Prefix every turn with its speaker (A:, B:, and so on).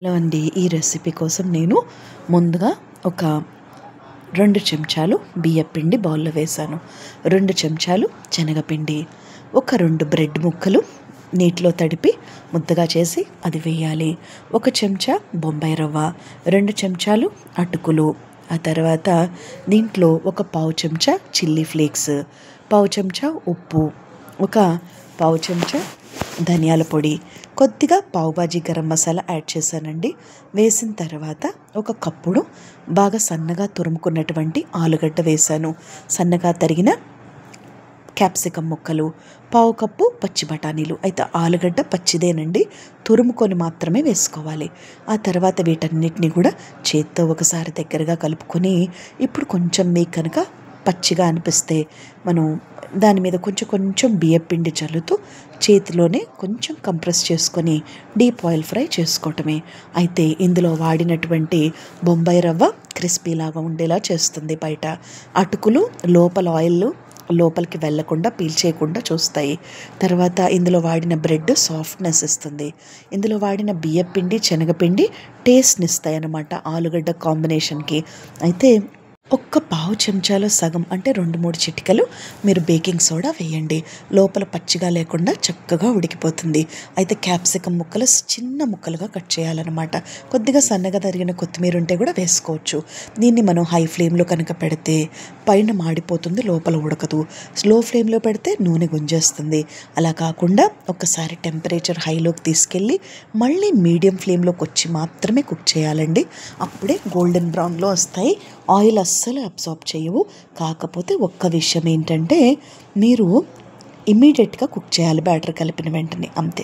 A: Hello అండి, ఈ recipe కోసం నేను ముందుగా ఒక 2 చెంచాలు బియ్యపిండి బౌల్లో వేశాను. 2 చెంచాలు శనగపిండి, ఒక 2 బ్రెడ్ ముక్కలు నీటిలో తడిపి ముద్దగా చేసి అది వేయాలి. 1 చెంచా బొంబాయి రవ్వ, 2 చెంచాలు అటుకులు, ఆ తర్వాత దీంట్లో ఒక పావు చెంచా చిల్లీ ఫ్లేక్స్, పావు చెంచా ఉప్పు, ఒక పావు చెంచా ధనియాల పొడి, కొద్దిగా పావుబాజీ గరం మసాలా యాడ్ చేశానండి. వేసిన తర్వాత ఒక కప్పుడు బాగా సన్నగా తురుముకున్నటువంటి ఆలుగడ్డ వేశాను. సన్నగా తరిగిన క్యాప్సికమ్ ముక్కలు, పావు కప్పు పచ్చి బఠానీలు. అయితే ఆలుగడ్డ పచ్చిదేనండి, తురుముకొని మాత్రమే వేసుకోవాలి. ఆ తర్వాత వీటన్నిటిని కూడా చేత్తో ఒకసారి దగ్గరగా కలుపుకొని, ఇప్పుడు కొంచెం మీకు కనుక పచ్చిగా అనిపిస్తే మనం దాని మీద కొంచెం బియ్యపిండి చల్లుతూ చేతిలోనే కొంచెం కంప్రెస్ చేసుకొని డీప్ ఆయిల్ ఫ్రై చేసుకోవటమే. అయితే ఇందులో వాడినటువంటి బొంబాయి రవ్వ క్రిస్పీలాగా ఉండేలా చేస్తుంది. బయట అటుకులు లోపల ఆయిల్ లోపలికి వెళ్లకుండా పీల్చేయకుండా చూస్తాయి. తర్వాత ఇందులో వాడిన బ్రెడ్ సాఫ్ట్నెస్ ఇస్తుంది. ఇందులో వాడిన బియ్యపిండి శనగపిండి టేస్ట్ని ఇస్తాయి అన్నమాట ఆలుగడ్డ కాంబినేషన్కి. అయితే ఒక్క పావు చెంచాలో సగం అంటే 2-3 చిటికలు మీరు బేకింగ్ సోడా వేయండి. లోపల పచ్చిగా లేకుండా చక్కగా ఉడికిపోతుంది. అయితే క్యాప్సికమ్ ముక్కలు చిన్న ముక్కలుగా కట్ చేయాలన్నమాట. కొద్దిగా సన్నగా తరిగిన కొత్తిమీర ఉంటే కూడా వేసుకోవచ్చు. దీన్ని మనం హై ఫ్లేమ్లో కనుక పెడితే పైన మాడిపోతుంది, లోపల ఉడకదు. స్లో ఫ్లేమ్లో పెడితే నూనె గుంజేస్తుంది. అలా కాకుండా ఒక్కసారి టెంపరేచర్ హైలోకి తీసుకెళ్ళి మళ్ళీ మీడియం ఫ్లేమ్లోకి వచ్చి మాత్రమే కుక్ చేయాలండి. అప్పుడే గోల్డెన్ బ్రౌన్లో వస్తాయి. ఆయిల్ అస్సలు అబ్సార్బ్ చేయవు. కాకపోతే ఒక్క విషయం ఏంటంటే మీరు ఇమ్మీడియట్గా కుక్ చేయాలి బ్యాటర్ కలిపిన వెంటనే, అంతే.